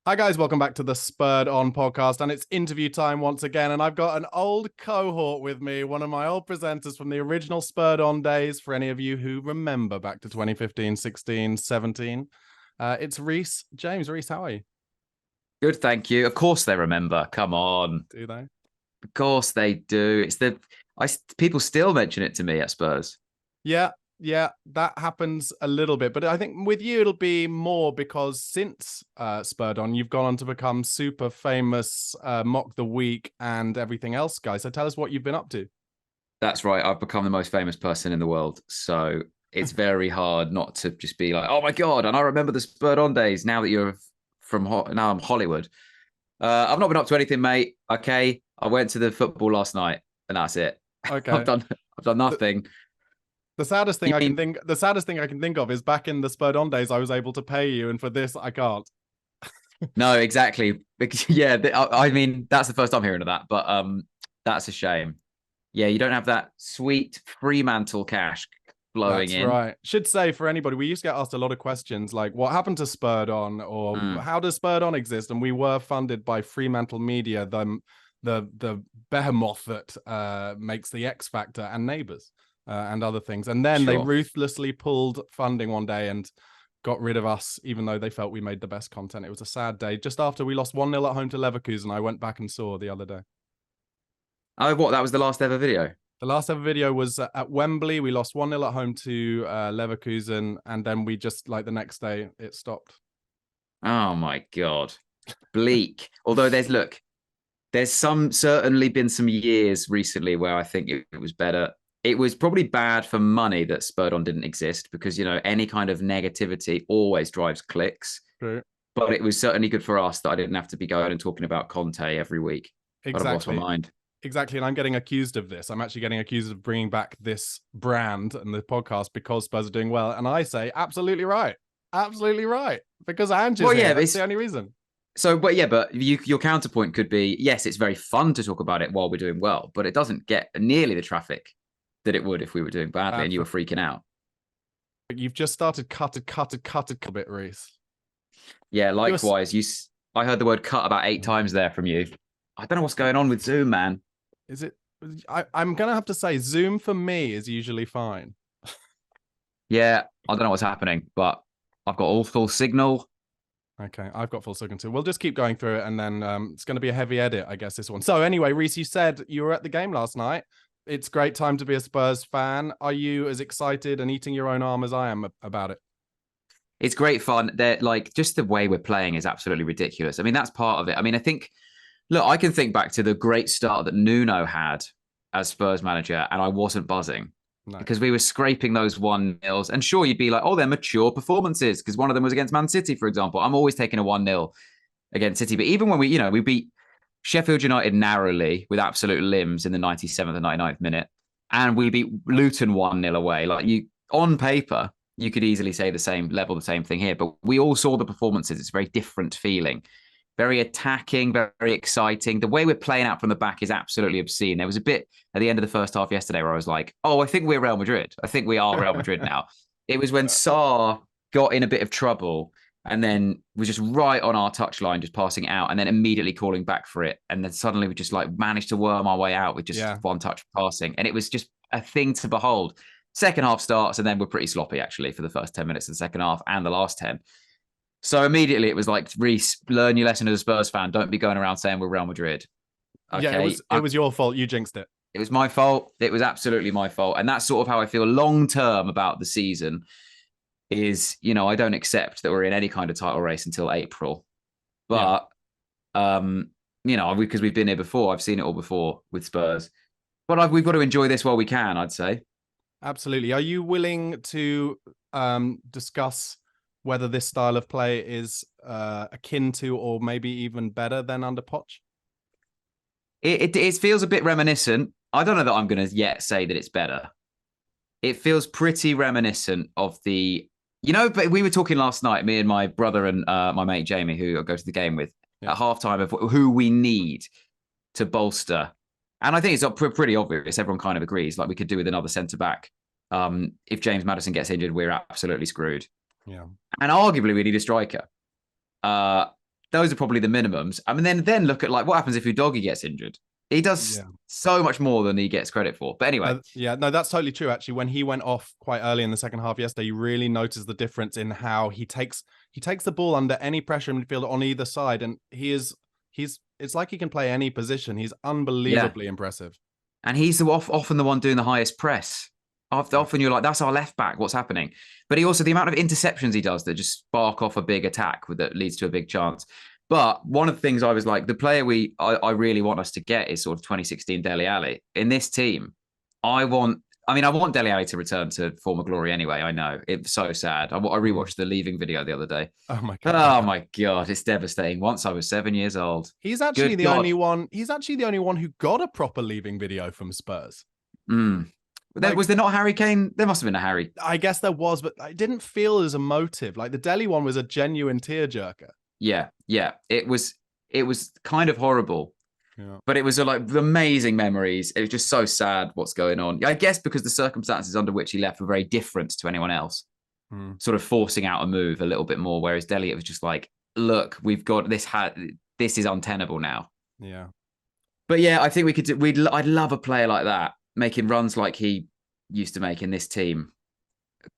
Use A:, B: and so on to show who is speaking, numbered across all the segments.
A: Hi guys, welcome back to the Spurred On podcast, and it's interview time once again. And I've got an old cohort with me, one of my old presenters from the original Spurred On days. For any of you who remember back to 2015, 16, 17, it's Rhys. James, Rhys, how are you?
B: Good, thank you. Of course they remember. Come on.
A: Do they?
B: Of course they do. People still mention it to me at Spurs.
A: Yeah, that happens a little bit, but I think with you it'll be more because since Spurred On, you've gone on to become super famous, Mock the Week and everything else, guys. So tell us what you've been up to.
B: That's right. I've become the most famous person in the world. So it's very hard not to just be like, oh my God. And I remember the Spurred On days now that now I'm Hollywood. I've not been up to anything, mate. Okay. I went to the football last night and that's it.
A: Okay.
B: I've done nothing.
A: The saddest thing
B: You mean,
A: the saddest thing I can think of is back in the Spurred On days, I was able to pay you, and for this, I can't.
B: no, exactly. Yeah, I mean, that's the first time hearing of that, but that's a shame. Yeah, you don't have that sweet Fremantle cash flowing
A: That's
B: in.
A: right. Should say for anybody, we used to get asked a lot of questions like, what happened to Spurred On, or how does Spurred On exist? And we were funded by Fremantle Media, the behemoth that makes the X Factor and Neighbours. And other things. And then they ruthlessly pulled funding one day and got rid of us, even though they felt we made the best content. It was a sad day. Just after we lost 1-0 at home to Leverkusen, I went back and saw the other day.
B: Oh, what? That was the last ever video?
A: The last ever video was at Wembley. We lost 1-0 at home to Leverkusen. And then we just, like the next day, it stopped.
B: Oh my God. Bleak. Although there's certainly been some years recently where I think it was better. It was probably bad for money that Spurred On didn't exist because, any kind of negativity always drives clicks.
A: True.
B: But it was certainly good for us that I didn't have to be going and talking about Conte every week.
A: Exactly.
B: I've lost my mind.
A: Exactly. And I'm getting accused of this. I'm actually getting accused of bringing back this brand and the podcast because Spurs are doing well. And I say, absolutely right. Absolutely right. Because Ange's here. That's the only reason.
B: So, but your counterpoint could be, yes, it's very fun to talk about it while we're doing well, but it doesn't get nearly the traffic that it would if we were doing badly and you were freaking out.
A: You've just started cut a bit, Rhys.
B: Yeah, likewise. I heard the word cut about 8 times there from you. I don't know what's going on with Zoom, man.
A: Is it? I'm going to have to say Zoom for me is usually fine.
B: Yeah, I don't know what's happening, but I've got all full signal.
A: Okay, I've got full signal too. We'll just keep going through it and then it's going to be a heavy edit, I guess, this one. So anyway, Rhys, you said you were at the game last night. It's a great time to be a Spurs fan. Are you as excited and eating your own arm as I am about it?
B: It's great fun. They're like, just the way we're playing is absolutely ridiculous. I mean, that's part of it. I mean, I can think back to the great start that Nuno had as Spurs manager, and I wasn't buzzing because we were scraping those 1-0s. And sure, you'd be like, oh, they're mature performances because one of them was against Man City, for example. I'm always taking a 1-0 against City. But even when we beat Sheffield United narrowly with absolute limbs in the 97th and 99th minute, and we beat Luton 1-0 away. Like, on paper, you could easily say the same thing here, but we all saw the performances. It's a very different feeling, very attacking, very exciting. The way we're playing out from the back is absolutely obscene. There was a bit at the end of the first half yesterday where I was like, oh, I think we're Real Madrid. I think we are Real Madrid now. It was when Sarr got in a bit of trouble and then was just right on our touchline, just passing it out, and then immediately calling back for it. And then suddenly we just managed to worm our way out with just one touch passing. And it was just a thing to behold. Second half starts, and then we're pretty sloppy, actually, for the first 10 minutes of the second half and the last 10. So immediately it was like, Rhys, learn your lesson as a Spurs fan. Don't be going around saying we're Real Madrid.
A: Okay? Yeah, it was your fault. You jinxed it.
B: It was my fault. It was absolutely my fault. And that's sort of how I feel long-term about the season. Is, I don't accept that we're in any kind of title race until April. But, because we've been here before, I've seen it all before with Spurs. But we've got to enjoy this while we can, I'd say.
A: Absolutely. Are you willing to discuss whether this style of play is akin to or maybe even better than under Poch?
B: It feels a bit reminiscent. I don't know that I'm going to yet say that it's better. It feels pretty reminiscent of but we were talking last night, me and my brother and my mate Jamie, who I go to the game with, at halftime of who we need to bolster. And I think it's pretty obvious. Everyone kind of agrees. Like, we could do with another centre-back. If James Maddison gets injured, we're absolutely screwed.
A: Yeah.
B: And arguably, we need a striker. That those are probably the minimums. I mean, then look at like what happens if Udogie gets injured. He does so much more than he gets credit for. But anyway.
A: No, that's totally true. Actually, when he went off quite early in the second half yesterday, you really noticed the difference in how he takes the ball under any pressure in midfield on either side. And it's like he can play any position. He's unbelievably impressive.
B: And he's often the one doing the highest press. Often you're like, that's our left back. What's happening? But he also, the amount of interceptions he does that just spark off a big attack that leads to a big chance. But one of the things I was like, the player I really want us to get is sort of 2016 Dele Alli. In this team, I want Dele Alli to return to former glory anyway. I know. It's so sad. I rewatched the Leaving video the other day.
A: Oh my God.
B: Oh my God. It's devastating. Once I was 7 years old.
A: He's actually the only one who got a proper Leaving video from Spurs.
B: Was there not Harry Kane? There must have been a Harry.
A: I guess there was, but it didn't feel as emotive. Like the Dele one was a genuine tearjerker.
B: Yeah. It was kind of horrible.
A: Yeah.
B: But it was like amazing memories. It was just so sad what's going on. I guess because the circumstances under which he left were very different to anyone else. Sort of forcing out a move a little bit more. Whereas Dele, it was just like, look, we've got this. This is untenable now.
A: Yeah.
B: But yeah, I think we could. I'd love a player like that making runs like he used to make in this team.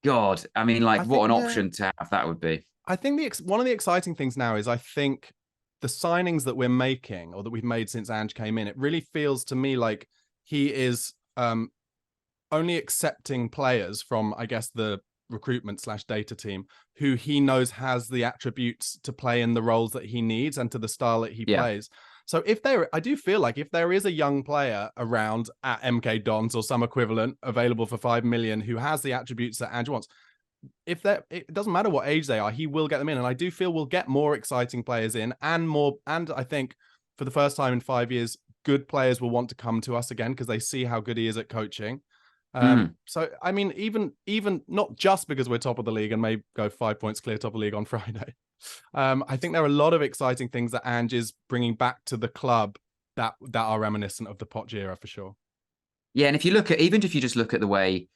B: God, I mean, like, what an option to have that would be.
A: I think one of the exciting things now is I think the signings that we're making or that we've made since Ange came in, it really feels to me like he is only accepting players from, I guess, the recruitment / data team who he knows has the attributes to play in the roles that he needs and to the style that he plays. So I do feel like if there is a young player around at MK Dons or some equivalent available for 5 million who has the attributes that Ange wants, it doesn't matter what age they are, he will get them in. And I do feel we'll get more exciting players in and I think for the first time in 5 years, good players will want to come to us again because they see how good he is at coaching. So, I mean, even not just because we're top of the league and may go 5 points clear top of the league on Friday. I think there are a lot of exciting things that Ange is bringing back to the club that are reminiscent of the Poch era for sure.
B: Yeah, and if you just look at the way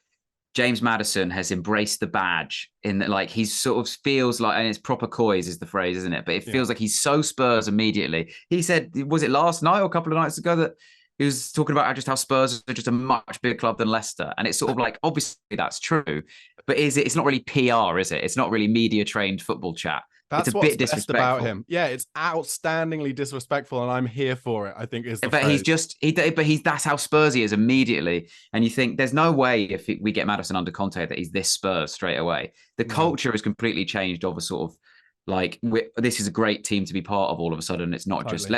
B: James Maddison has embraced the badge in that, like, he sort of feels like, and it's proper coys is the phrase, isn't it? But it feels like he's so Spurs immediately. He said, was it last night or a couple of nights ago that he was talking about just how Spurs are just a much bigger club than Leicester. And it's sort of like, obviously that's true, but it's not really PR, is it? It's not really media trained football chat.
A: That's
B: it's a bit disrespectful
A: about him. Yeah, it's outstandingly disrespectful, and I'm here for it. I think is the
B: but
A: phrase.
B: That's how Spursy is immediately. And you think there's no way if we get Maddison under Conte that he's this Spurs straight away. The culture has completely changed of a sort of like, this is a great team to be part of all of a sudden. It's not just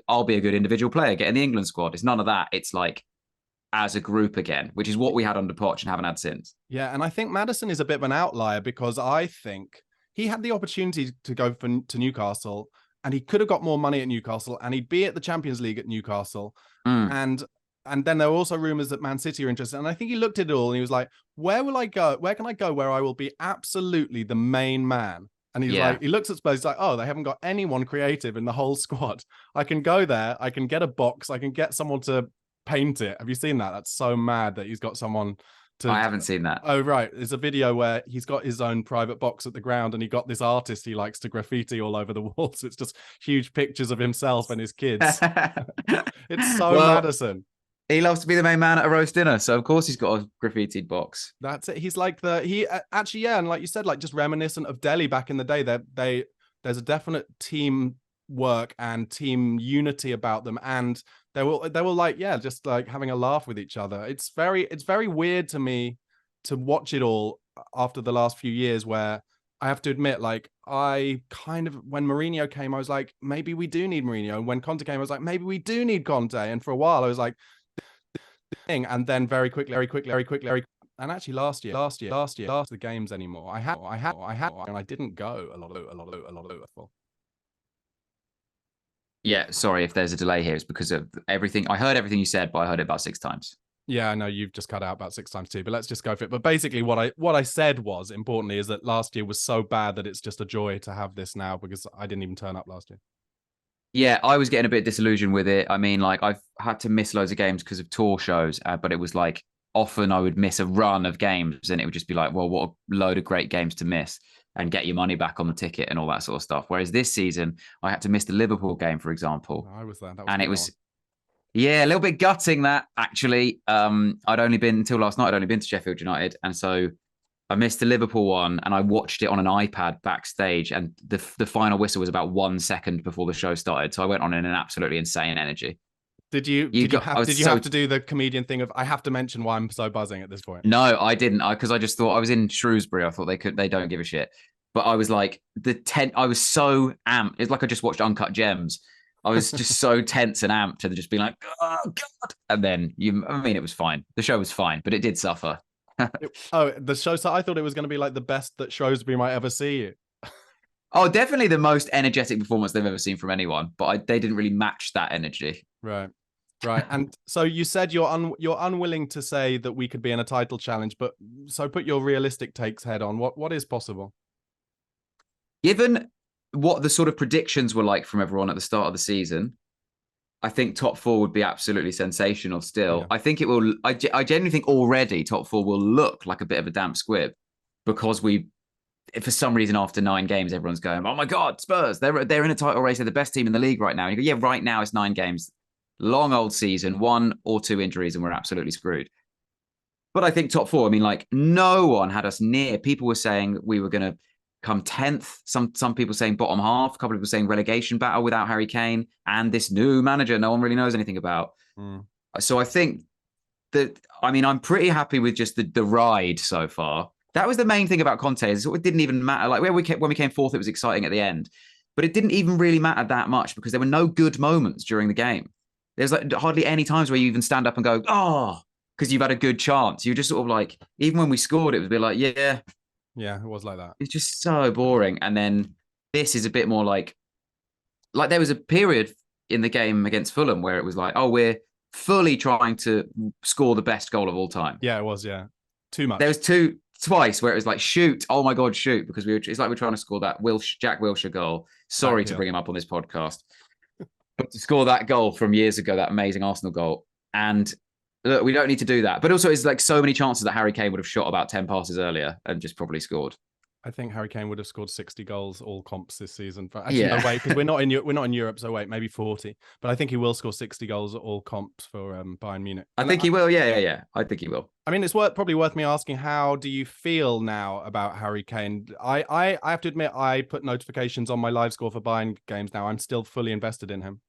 B: I'll be a good individual player, get in the England squad. It's none of that. It's like as a group again, which is what we had under Poch and haven't had since.
A: Yeah, and I think Maddison is a bit of an outlier because I think he had the opportunity to go to Newcastle and he could have got more money at Newcastle and he'd be at the Champions League at Newcastle. And then there were also rumors that Man City are interested. And I think he looked at it all and he was like, where will I go? Where can I go where I will be absolutely the main man? And he's like, he looks at Spurs, he's like, oh, they haven't got anyone creative in the whole squad. I can go there. I can get a box. I can get someone to paint it. Have you seen that? That's so mad that he's got someone to...
B: I haven't seen that.
A: Oh, right. There's a video where he's got his own private box at the ground and he got this artist he likes to graffiti all over the walls. It's just huge pictures of himself and his kids. It's so Maddison.
B: He loves to be the main man at a roast dinner, so of course he's got a graffitied box.
A: That's it. He's like actually, yeah, and like you said, like just reminiscent of Dele back in the day. There's a definite team work and team unity about them, and they will like, yeah, just like having a laugh with each other. It's very weird to me to watch it all after the last few years, where I have to admit, like, I kind of, when Mourinho came, I was like, maybe we do need Mourinho, and when Conte came, I was like, maybe we do need Conte, and for a while I was like, and then very quickly, and actually last year, the games anymore. I had, and I didn't go a lot.
B: Yeah, sorry if there's a delay here. It's because of everything. I heard everything you said, but I heard it about 6 times.
A: Yeah, I know you've just cut out about 6 times too, but let's just go for it. But basically what I said was, importantly, is that last year was so bad that it's just a joy to have this now, because I didn't even turn up last year.
B: Yeah, I was getting a bit disillusioned with it. I mean, like, I've had to miss loads of games because of tour shows, but it was like often I would miss a run of games and it would just be like, well, what a load of great games to miss. and get your money back on the ticket and all that sort of stuff. Whereas this season, I had to miss the Liverpool game, for example.
A: I was there. That was
B: and it was, yeah, a little bit gutting that actually. I'd only been until last night. I'd only been to Sheffield United. And so I missed the Liverpool one and I watched it on an iPad backstage. And the final whistle was about 1 second before the show started. So I went on in an absolutely insane energy.
A: Did you have to do the comedian thing of I have to mention why I'm so buzzing at this point?
B: No, I didn't. Because I just thought I was in Shrewsbury. I thought they don't give a shit. But I was like I was so amped. It's like I just watched Uncut Gems. I was just so tense and amped and just being like, oh God. And then it was fine. The show was fine, but it did suffer.
A: The show. So I thought it was going to be like the best that Shrewsbury might ever see.
B: Oh, definitely the most energetic performance they've ever seen from anyone. But they didn't really match that energy.
A: Right. And so you said you're unwilling to say that we could be in a title challenge, but so put your realistic takes head on. What is possible?
B: Given what the sort of predictions were like from everyone at the start of the season, I think top four would be absolutely sensational still. Yeah. I think it will. I genuinely think already top four will look like a bit of a damp squib because for some reason after 9 games, everyone's going, oh my God, Spurs, they're in a title race. They're the best team in the league right now. And you go, yeah, right now it's 9 games, long old season, 1 or 2 injuries and we're absolutely screwed. But I think top four, I mean, like no one had us near. People were saying we were going to come 10th. Some people saying bottom half. A couple of people saying relegation battle without Harry Kane and this new manager no one really knows anything about. So I think that, I mean, I'm pretty happy with just the ride so far. That was the main thing about Conte. Is it didn't even matter. Like when we came fourth, it was exciting at the end, but it didn't even really matter that much because there were no good moments during the game. There's like hardly any times where you even stand up and go, oh, because you've had a good chance. You just sort of like, even when we scored, it was a bit like, yeah.
A: Yeah, it was like that.
B: It's just so boring. And then this is a bit more like there was a period in the game against Fulham where it was like, oh, we're fully trying to score the best goal of all time.
A: Yeah, it was. Yeah. Too much.
B: There was twice where it was like, shoot. Oh my God, shoot. Because it's like we're trying to score that Jack Wilshere goal. Sorry to bring him up on this podcast. But to score that goal from years ago, that amazing Arsenal goal. And look, we don't need to do that. But also, it's like so many chances that Harry Kane would have shot about 10 passes earlier and just probably scored.
A: I think Harry Kane would have scored 60 goals all comps this season. But actually, no, wait, because we're not in Europe, so wait, maybe 40. But I think he will score 60 goals all comps for Bayern Munich.
B: I think he will. Yeah. I think he will.
A: I mean, it's probably worth me asking, how do you feel now about Harry Kane? I have to admit, I put notifications on my live score for Bayern games now. I'm still fully invested in him.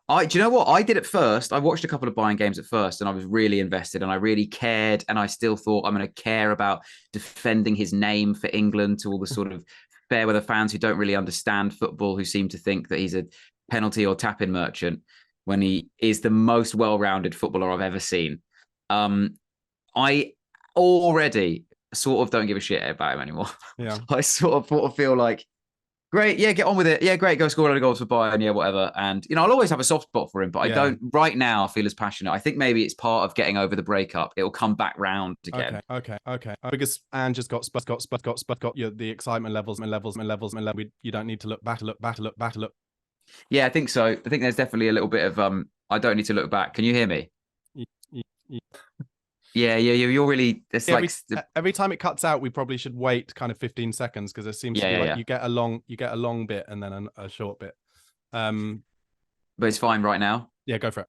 B: Do you know what I did at first? I watched a couple of Bayern games at first and I was really invested and I really cared. And I still thought I'm going to care about defending his name for England to all the sort of fair weather fans who don't really understand football, who seem to think that he's a penalty or tap-in merchant when he is the most well-rounded footballer I've ever seen. I already sort of don't give a shit about him anymore.
A: Yeah.
B: I sort of feel like, great, yeah, get on with it. Yeah, great, go score a lot of goals for Bayern, yeah, whatever. And, I'll always have a soft spot for him, but I don't, right now, feel as passionate. I think maybe it's part of getting over the breakup. It will come back round again.
A: Okay. Because Ange just got the excitement levels. You don't need to look back.
B: Yeah, I think so. I think there's definitely a little bit of, I don't need to look back. Can you hear me? Yeah, you're really. It's
A: every time it cuts out, we probably should wait kind of 15 seconds because it seems to be like you get a long bit and then a short bit.
B: But it's fine right now.
A: Yeah, go for it.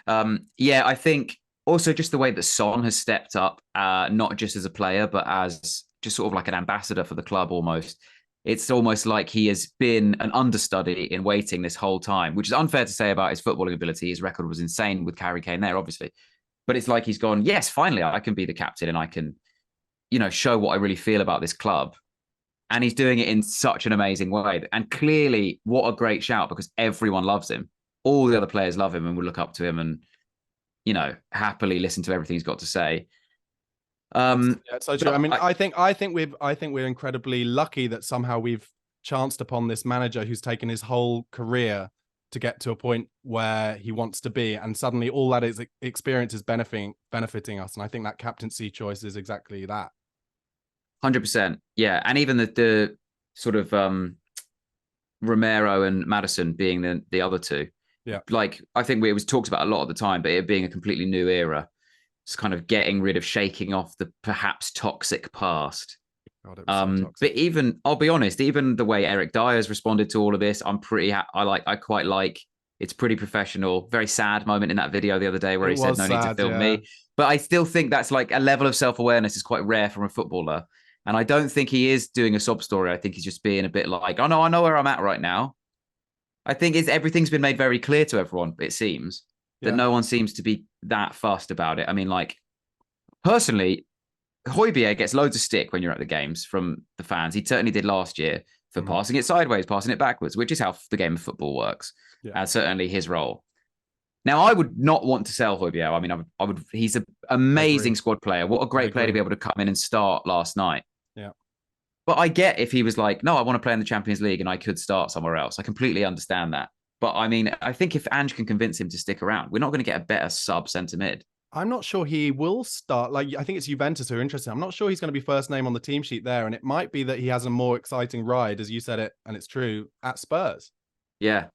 B: I think also just the way that Son has stepped up, not just as a player, but as just sort of like an ambassador for the club almost. It's almost like he has been an understudy in waiting this whole time, which is unfair to say about his footballing ability. His record was insane with Harry Kane there, obviously. But it's like he's gone, yes, finally, I can be the captain and I can, show what I really feel about this club. And he's doing it in such an amazing way. And clearly, what a great shout because everyone loves him. All the other players love him and will look up to him and, happily listen to everything he's got to say.
A: It's so true. I mean, I think we're incredibly lucky that somehow we've chanced upon this manager who's taken his whole career to get to a point where he wants to be, and suddenly all that is experience is benefiting us. And I think that captaincy choice is exactly that.
B: 100%. Yeah. And even the sort of Romero and Maddison being the other two.
A: Yeah.
B: Like, I think it was talked about a lot at the time, but it being a completely new era, it's kind of shaking off the perhaps toxic past
A: God, it was so toxic.
B: But even, I'll be honest, even the way Eric Dyer's responded to all of this, I'm pretty, I quite like. It's pretty professional. Very sad moment in that video the other day where he said, "No need to film me." But I still think that's like a level of self-awareness is quite rare from a footballer. And I don't think he is doing a sob story. I think he's just being a bit like, "Oh no, I know where I'm at right now." I think everything's been made very clear to everyone. It seems that no one seems to be that fussed about it. I mean, like, personally, Højbjerg gets loads of stick when you're at the games from the fans. He certainly did last year for passing it sideways, passing it backwards, which is how the game of football works. And certainly his role. Now, I would not want to sell Højbjerg. I mean, I would. He's an amazing squad player. What a great player to be able to come in and start last night.
A: Yeah.
B: But I get if he was like, no, I want to play in the Champions League and I could start somewhere else. I completely understand that. But I mean, I think if Ange can convince him to stick around, we're not going to get a better sub centre mid.
A: I'm not sure he will start. Like, I think it's Juventus who are interested. I'm not sure he's going to be first name on the team sheet there. And it might be that he has a more exciting ride, as you said it, and it's true, at Spurs.
B: Yeah.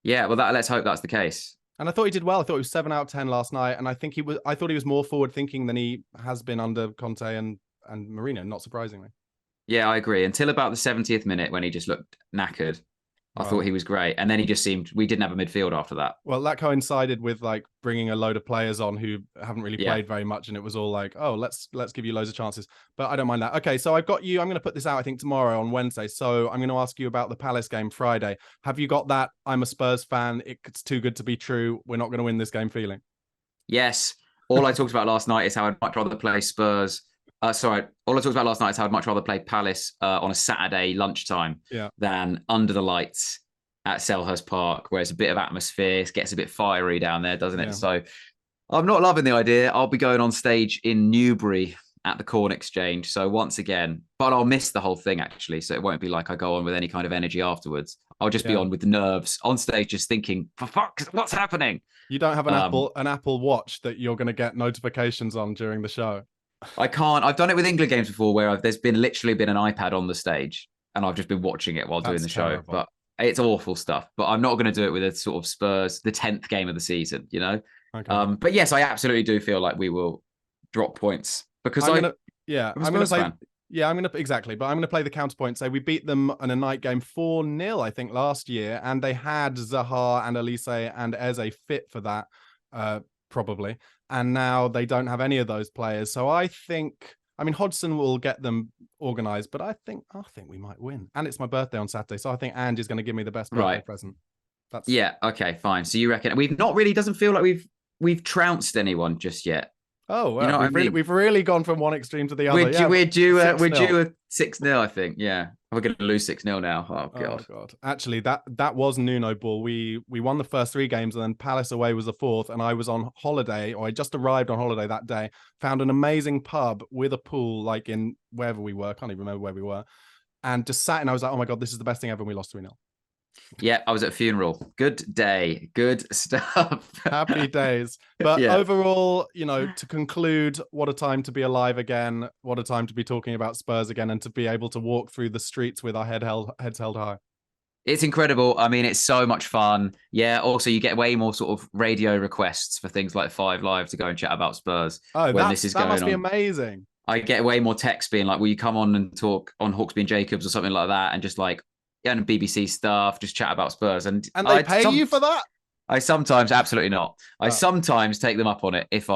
B: Yeah. Well, let's hope that's the case.
A: And I thought he did well. I thought he was 7 out of 10 last night. And I thought he was more forward thinking than he has been under Conte and Mourinho, not surprisingly.
B: Yeah, I agree. Until about the 70th minute when he just looked knackered. I thought he was great. And then he just seemed, we didn't have a midfield after that.
A: Well, that coincided with like bringing a load of players on who haven't really played very much. And it was all like, oh, let's give you loads of chances. But I don't mind that. Okay, so I've got you. I'm going to put this out, I think, tomorrow on Wednesday. So I'm going to ask you about the Palace game Friday. Have you got that? I'm a Spurs fan. It's too good to be true. We're not going to win this game feeling.
B: Yes. All I talked about last night is how I'd much rather play Spurs. All I talked about last night is how I'd much rather play Palace on a Saturday lunchtime than under the lights at Selhurst Park, where it's a bit of atmosphere. It gets a bit fiery down there, doesn't it? So I'm not loving the idea. I'll be going on stage in Newbury at the Corn Exchange. So once again, but I'll miss the whole thing, actually. So it won't be like I go on with any kind of energy afterwards. I'll just be on with the nerves on stage, just thinking, for fuck, what's happening?
A: You don't have an Apple Watch that you're going to get notifications on during the show.
B: I can't. I've done it with England games before where there's literally been an iPad on the stage and I've just been watching it while doing the show. But it's awful stuff. But I'm not going to do it with a sort of Spurs, the 10th game of the season, you know? Okay. But yes, I absolutely do feel like we will drop points because I'm going to play the counterpoint. So we beat them in a night game 4-0, I think, last year. And they had Zaha and Elise and Eze fit for that, probably. And now they don't have any of those players. So I think, Hodgson will get them organised, but I think we might win. And it's my birthday on Saturday, so I think Andy's going to give me the best birthday present. Okay, fine. So you reckon doesn't feel like we've trounced anyone just yet.
A: Oh, well, you know we've really gone from one extreme to the other.
B: We're due a 6-0, I think. Yeah. We're going to lose 6-0 now. Oh, God.
A: Actually, that was Nuno ball. We won the first 3 games and then Palace away was the 4th. And I was on holiday, or I just arrived on holiday that day, found an amazing pub with a pool, like in wherever we were. I can't even remember where we were. And just sat and I was like, oh my God, this is the best thing ever. And we lost 3-0.
B: Yeah, I was at a funeral. Good day. Good stuff.
A: Happy days. But overall, to conclude, what a time to be alive again. What a time to be talking about Spurs again and to be able to walk through the streets with our heads held high.
B: It's incredible. I mean, it's so much fun. Yeah, also you get way more sort of radio requests for things like 5 Live to go and chat about Spurs.
A: Oh, that must be amazing.
B: I get way more texts being like, will you come on and talk on Hawksby and Jacobs or something like that? And just like, and BBC stuff, just chat about Spurs. And
A: they pay you for that?
B: I sometimes, absolutely not. I sometimes take them up on it if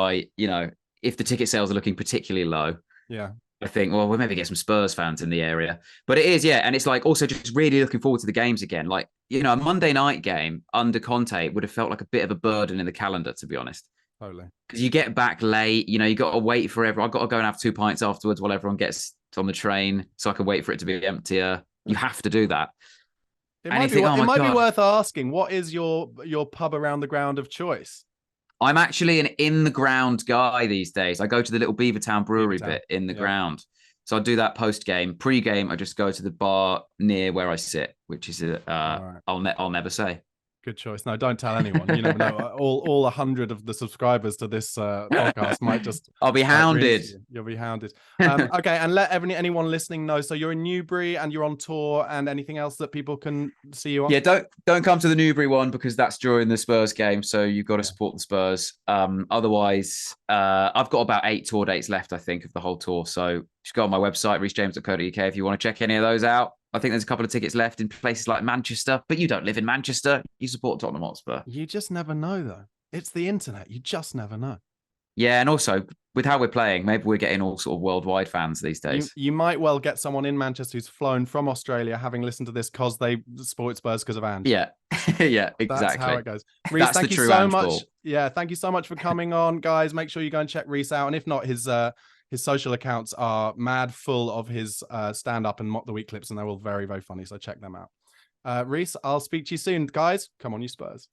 B: if the ticket sales are looking particularly low.
A: Yeah.
B: I think, well, we'll maybe get some Spurs fans in the area. But it is, and it's like also just really looking forward to the games again. Like, a Monday night game under Conte would have felt like a bit of a burden in the calendar, to be honest.
A: Totally. Because
B: you get back late, you got to wait for everyone. I've got to go and have 2 pints afterwards while everyone gets on the train so I can wait for it to be emptier. You have to do that.
A: It might be worth asking, what is your pub around the ground of choice?
B: I'm actually an in-the-ground guy these days. I go to the little Beavertown brewery bit in the ground. So I do that post-game. Pre-game, I just go to the bar near where I sit, which is, I'll never say.
A: Good choice. No, don't tell anyone. You never know. All 100 of the subscribers to this podcast might just.
B: I'll be hounded.
A: You'll be hounded. Okay, and let anyone listening know. So you're in Newbury and you're on tour, and anything else that people can see you on?
B: Yeah, don't come to the Newbury one because that's during the Spurs game. So you've got to support the Spurs. Otherwise, I've got about 8 tour dates left, I think, of the whole tour. So just go on my website, rhysjames.co.uk, if you want to check any of those out. I think there's a couple of tickets left in places like Manchester, but you don't live in Manchester. You support Tottenham Hotspur.
A: You just never know, though. It's the internet. You just never know.
B: Yeah, and also with how we're playing, maybe we're getting all sort of worldwide fans these days.
A: You might well get someone in Manchester who's flown from Australia, having listened to this because they support Spurs because of Ange.
B: Yeah, yeah, exactly.
A: That's how it goes. Rhys, thank you so much. Yeah, thank you so much for coming on, guys. Make sure you go and check Rhys out, and if not, his social accounts are mad full of his stand-up and Mock the Week clips, and they're all very, very funny. So check them out. Rhys, I'll speak to you soon, guys. Come on, you Spurs.